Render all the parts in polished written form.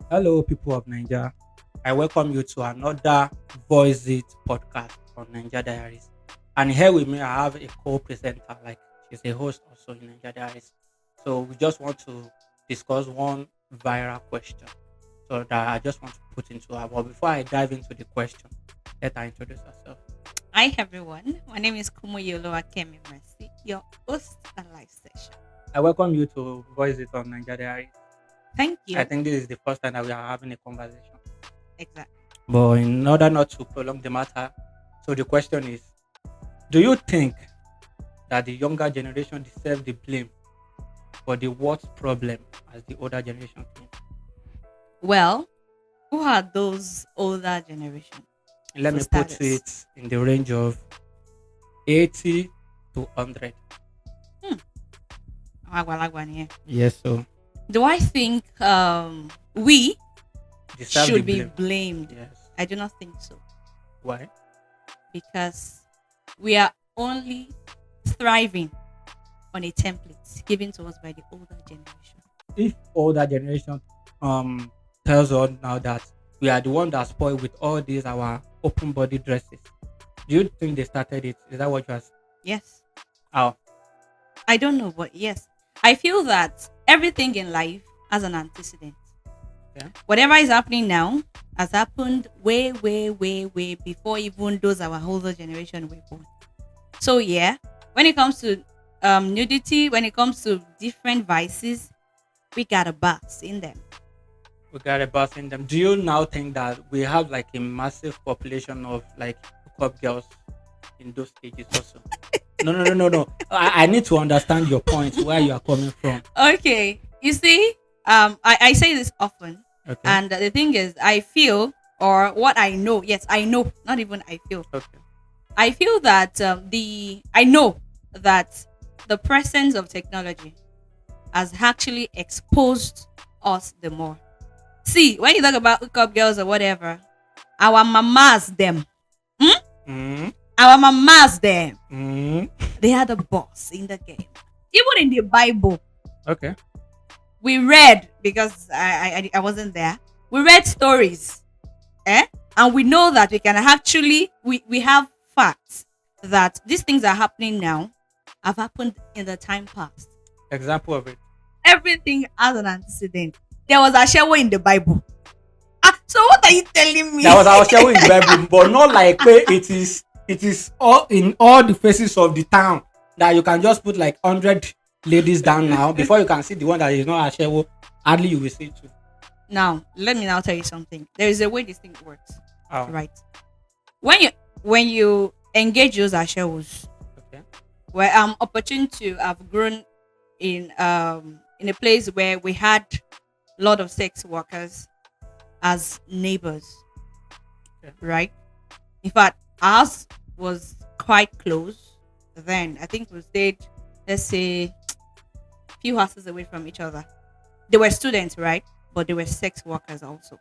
Hello, people of Nigeria. I welcome you to another Voice It podcast on Nigeria Diaries. And here with me, I have a co-presenter, like she's a host also in Nigeria Diaries. So we just want to discuss one viral question. So that I just want to put into her. But before I dive into the question, let her introduce herself. Hi everyone, my name is Kumoyolo Akemi Mercy, your host and live session. I welcome you to Voice It on Nigeria Diaries. Thank I you. think this is the first time that we are having a conversation. Exactly. But in order not to prolong the matter, so the question is, do you think that the younger generation deserve the blame for the worst problem as the older generation came? Well, who are those older generation Let for me put starters? it in the range of 80 to 100. Hmm. Agwalagwan here. Yes, so Do I think we deserve the should be blame. blamed? Yes. I do not think so Why? because we are only thriving on a template given to us by the older generation. If older generation tells us now that we are the one that spoiled with all these our open body dresses, do you think they started it? Is that what you are saying? Yes. Oh, I don't know, but yes. I feel that everything in life has an antecedent. yeah. Whatever is happening now has happened way, way, way, way before even those our older generation were born. So yeah, when it comes to nudity, when it comes to different vices, we got a bus in them. We got a bus in them. Do you now think that we have like a massive population of like hookup girls in those stages also? No, no, no, no, no. I need to understand your point, where you are coming from. Okay, you see, I say this often, Okay. and the thing is, I feel or what I know. Yes, I know. Not even I feel. Okay. I feel that the I know that the presence of technology has actually exposed us the more. See, when you talk about hookup girls or whatever, our mamas them, hmm? Mm, Our mamas them, mm, they are the boss in the game. Even in the Bible, okay. we read because I wasn't there. We read stories, and we know that we can actually we have facts that these things are happening now have happened in the time past. Example of it. Everything has an antecedent. There was a shower in the Bible. So what are you telling That me? was our share in the Bible, but not like where it is all in all the faces of the town that you can just put like 100 ladies down now before you can see the one that is not a share. Hardly you will see two. Now, let me now tell you something. There is a way this thing works, Oh, right? When you engage those ashewus, okay. where I'm opportune to have grown in a place where we had a lot of sex workers as neighbors, Okay. right? In fact, ours was quite close. Then I think we stayed, let's say, few houses away from each other. They were students, right? But they were sex workers also,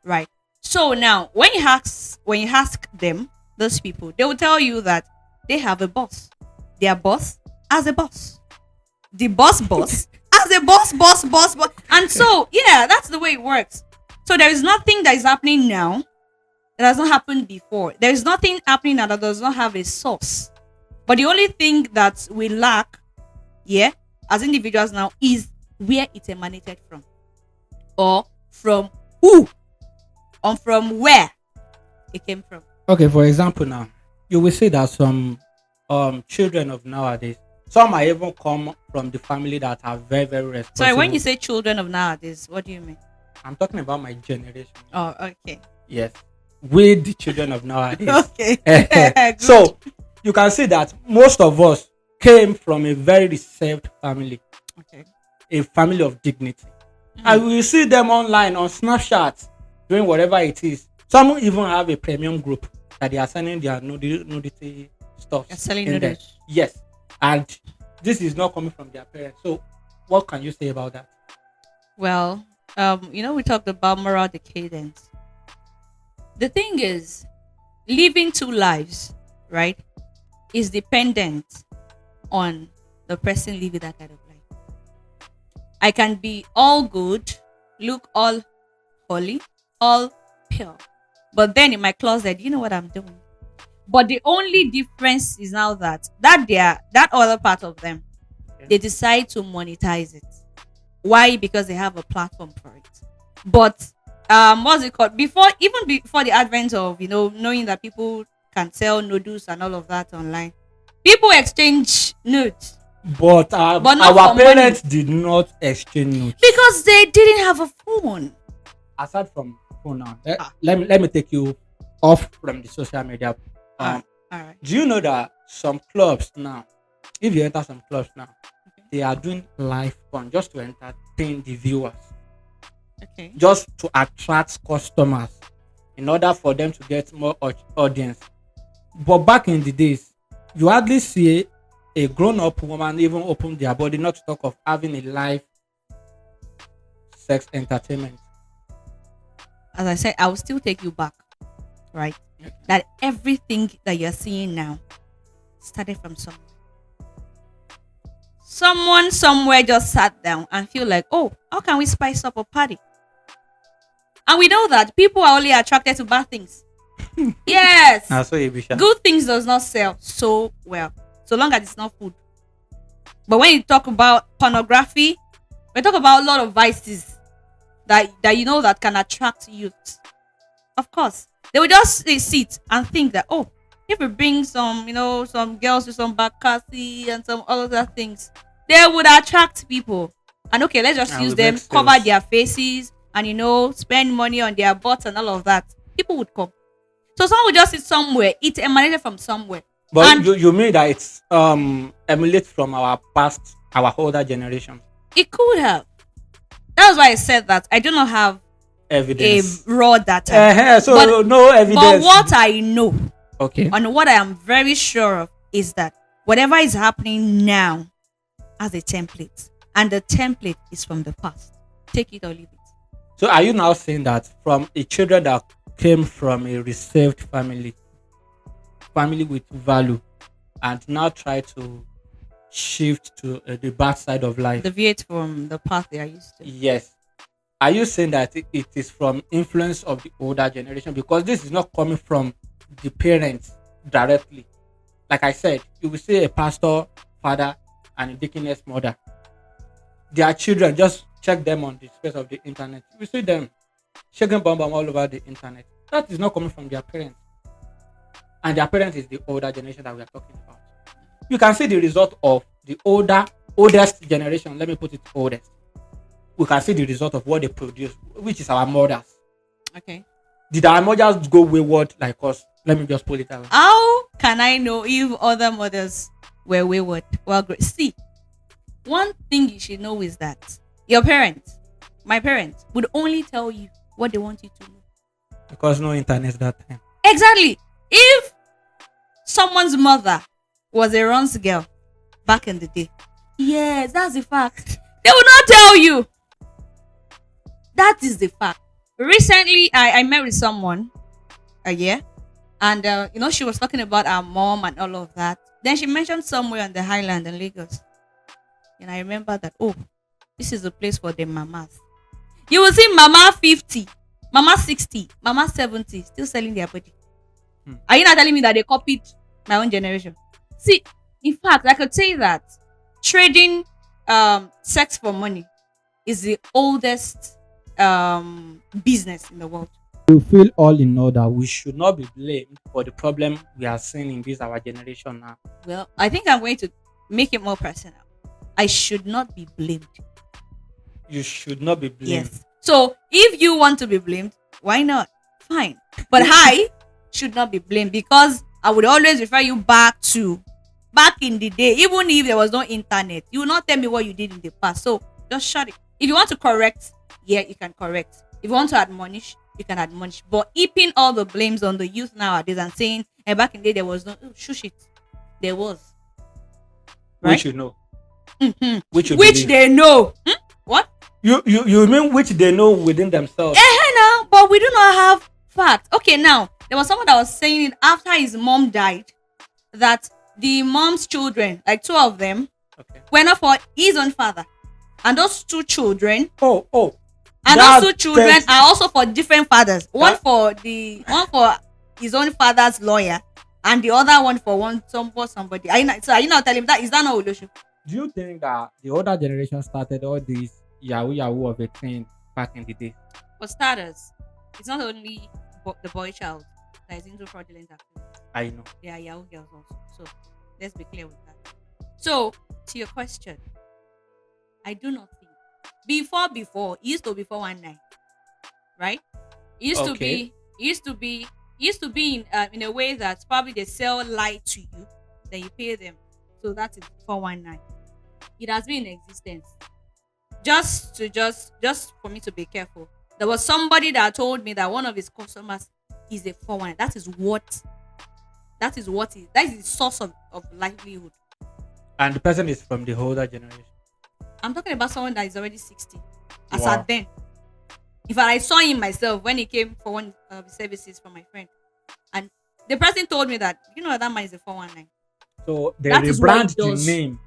right? So now, when you ask them, those people, they will tell you that they have a boss. Their boss has a boss. The boss has a boss. And so, yeah, that's the way it works. So there is nothing that is happening now that has not happened before. There is nothing happening now that does not have a source. But the only thing that we lack, yeah, as individuals now is where it emanated from, or from who, or from where it came from. Okay, for example, now you will see that some children of nowadays, some might even come from the family that are very, very Sorry, when you responsible. say children of nowadays, what do you mean? I'm talking about my generation. Oh, okay. Yes, with the children of nowadays. Okay. Good. So you can see that most of us came from a very reserved family, Okay. a family of dignity. And Mm. we will see them online on Snapchat doing whatever it is. Some even have a premium group that they are sending their nudity You're stuffs selling in there. noodles. Yes, and this is not coming from their parents. So, what can you say about that? Well, we talked about moral decadence. The thing is, living two lives, right, is dependent on the person living that kind of life. I can be all good, look all holy, all pure. But then in my closet, you know what I'm doing. But the only difference is now that other part of them, Yeah. they decide to monetize it. Why? Because they have a platform for it. But what's it called? Before the advent of knowing that people can sell noodles and all of that online, people exchange nudes, But but not our for money parents did not exchange notes. because they didn't have a phone. Aside from phone now, Ah, let me take you off from the social media. ah, Um, all right. do you know that some clubs now, if you enter some clubs now, Okay. they are doing live fun just to entertain the viewers, Okay. just to attract customers in order for them to get more audience. But back in the days, you hardly see a grown-up woman even open their body, not to talk of having a live sex entertainment. As I said, I will still take you back, right? That everything that you're seeing now started from somewhere. Someone somewhere just sat down and feel like, oh, how can we spice up a party? And we know that people are only attracted to bad things. Yes. Now, so Ibisha. Good things does not sell so well, so long as it's not food. But when you talk about pornography, we talk about a lot of vices that that can attract youth. Of course, they will just sit and think that, oh, if we bring some girls with some bakasi and some other things, they would attract people. And okay, let's just And use we make them, cover sales. their faces, and spend money on their butts and all of that. People would come. So someone would just sit somewhere. It emanated from somewhere, But and you mean that it's emulate from our past, our older generation it could have. That was why I said that I do not have a evidence. raw data, So but no but evidence. what I know Okay. and what I am very sure of is that whatever is happening now has a template, and the template is from the past. Take it or leave it. So are you now saying that from a children that came from a received family, family with value, and now try to shift to the bad side of life? Deviate from the path they are used to. Yes. Are you saying that it is from influence of the older generation, because this is not coming from the parents directly? Like I said, you will see a pastor father and a deaconess mother. Their children, just check them on the space of the internet. You will see them shaking bomb bomb all over the internet. That is not coming from their parents, and their parents is the older generation that we are talking about. You can see the result of the oldest generation. Let me put it oldest. We can see the result of what they produce, which is our mothers. Okay. Did our mothers go wayward like us? Let me just put it that way. How can I know if other mothers were wayward? Well, great. See, one thing you should know is that your parents, my parents, would only tell you what they want you to know. Because no internet that time. Exactly. If someone's mother was a runs girl back in the day, yes, that's the fact. They will not tell you. That is the fact. Recently, I met with someone, yeah, and she was talking about our mom and all of that. Then she mentioned somewhere on the highland in Lagos, and I remember that, oh, this is a place for the mamas. You will see mama 50, mama 60, mama 70 still selling their body. Are you not telling me that they copied my own generation? See, in fact, I could say that trading sex for money is the oldest business in the world. We feel all in all that we should not be blamed for the problem we are seeing in this our generation now. Well, I think I'm going to make it more personal. I should not be blamed. You should not be blamed. Yes. So if you want to be blamed, why not? Fine. But I should not be blamed, because I would always refer you back in the day. Even if there was no internet, you will not tell me what you did in the past. So just shut it. If you want to correct, yeah, you can correct. If you want to admonish, you can admonish. But heaping all the blames on the youth nowadays and saying, hey, back in the day there was no, shush it. There was. Right? Which you know. Mm-hmm. Which you Which believe. they know. What? You mean which they know within themselves? Now, but we do not have facts. Okay, now there was someone that was saying it after his mom died, that the mom's children, like two of them, Okay. were not for his own father, and those two children, Oh. And those That two children text are also for different fathers. that One for his own father's lawyer, and the other one for somebody. Are you not telling me that is that not Olosho? do you think that the older generation started all these Yahoo Yahoo of a thing back in the day? For starters, it's not only the boy child that is into fraudulent activities. I know. They are Yahoo girls also. So let's be clear with that. So to your question, I do not think before it used to be 419, right? It used to Okay. be it used to be it used to be in a way that probably they sell lie to you, then you pay them. So that is 419. It has been in existence. Just for me to be careful. There was somebody that told me that one of his customers is a 419. That is the source of livelihood. And the person is from the older generation. I'm talking about someone that is already 60. As Wow. at then. In fact, I saw him myself when he came for one of the services from my friend. And the person told me that, that man is a 419. So they That is what he rebrand the does. name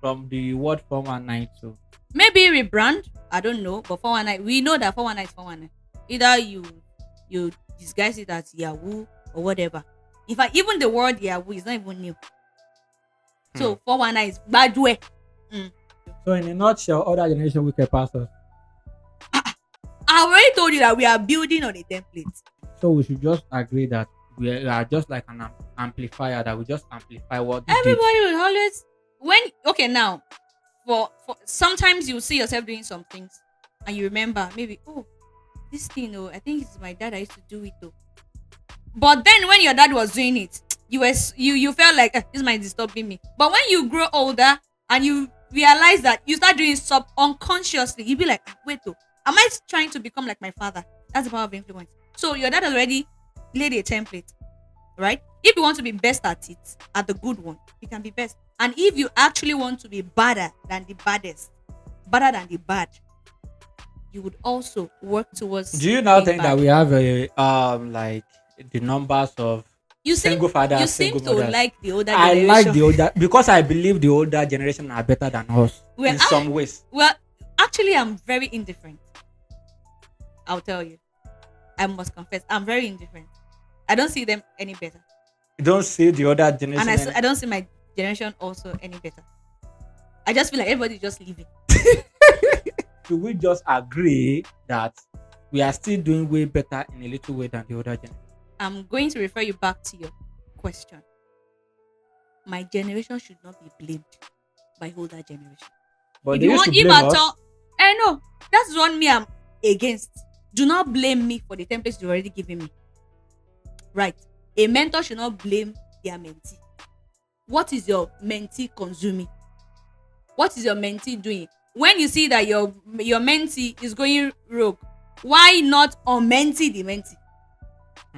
from the word 419 to Maybe rebrand, I don't know, but 419, we know that 419 is 419. Either you disguise it as Yahoo or whatever. In fact, even the word Yahoo is not even new. Hmm. So 419 is bad way. So in a nutshell, older generation wicked pastors. I already told you that we are building on a template. So we should just agree that we are just like an amplifier that we just amplify what they did. Everybody will always okay now. For sometimes you see yourself doing some things and you remember maybe, oh, this thing, oh, I think it's my dad, I used to do it though. But then when your dad was doing it, you felt like, this might disturbing me. But when you grow older and you realize that you start doing sub unconsciously, you be like, wait though, am I trying to become like my father? That's the power of influence. So your dad has already laid a template, right? If you want to be best at it, at the good one, you can be best. And if you actually want to be badder than the baddest, better than the bad, you would also work towards Do you now being think bad. that we have a like the numbers of You seem single you fathers, seem single to mothers? like the older I like generation. the older because I believe the older generation are better than us Well, in some ways. well, actually, I'm very indifferent. I'll tell you. I must confess, I'm very indifferent. I don't see them any better, You don't see the older and generation. I don't see my generation also any better. I just feel like everybody's just leaving. Should we just agree that we are still doing way better in a little way than the older generation? I'm going to refer you back to your question. My generation should not be blamed by older generation. But If they you used want, to if blame at us. all, I know that's what me I'm against. Do not blame me for the templates you're already giving me. Right? A mentor should not blame their mentee. What is your mentee consuming? What is your mentee doing? When you see that your mentee is going rogue, why not mentee the mentee?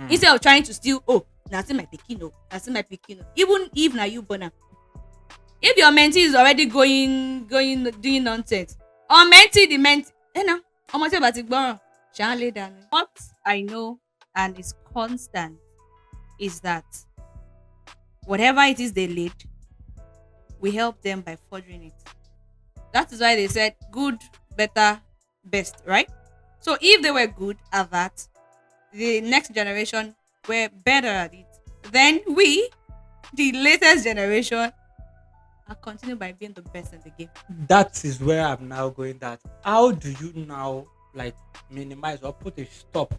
Instead of trying to steal, oh, now see my pikin, oh, now see my pikin, oh. Even if now you born am. If your mentee is already going doing nonsense, mentee the mentee, ọmọ tí ò bá ti gbọ́ràn, ṣáà lè dànù. What I know and is constant is that whatever it is they lead, we help them by furthering it. That is why they said good, better, best, right? So if they were good at that, the next generation were better at it. Then we, the latest generation, are continue by being the best in the game. That is where I'm now going. That how do you now like minimize or put a stop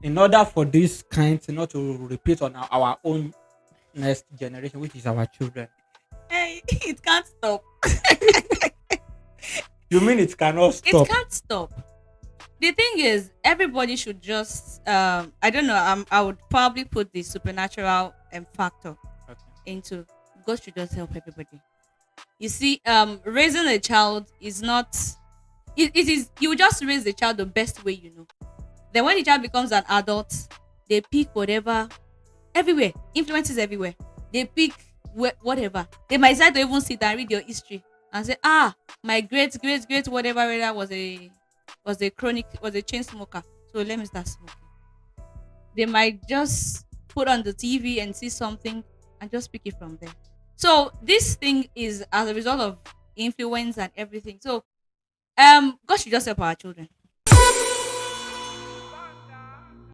in order for this kind to not to repeat on our own next generation, which is our children? Hey, it can't stop. You mean it cannot stop? It can't stop. The thing is, everybody should just I don't know. I would probably put the supernatural factor Okay. into God should just help everybody. You see, raising a child is not. It is you just raise the child the best way you know. Then when the child becomes an adult, they pick whatever everywhere. Influences everywhere. They pick whatever. They might decide to even sit and read your history and say, my great whatever was a chain smoker. So let me start smoking. They might just put on the TV and see something and just pick it from there. So this thing is as a result of influence and everything. So God should just help our children.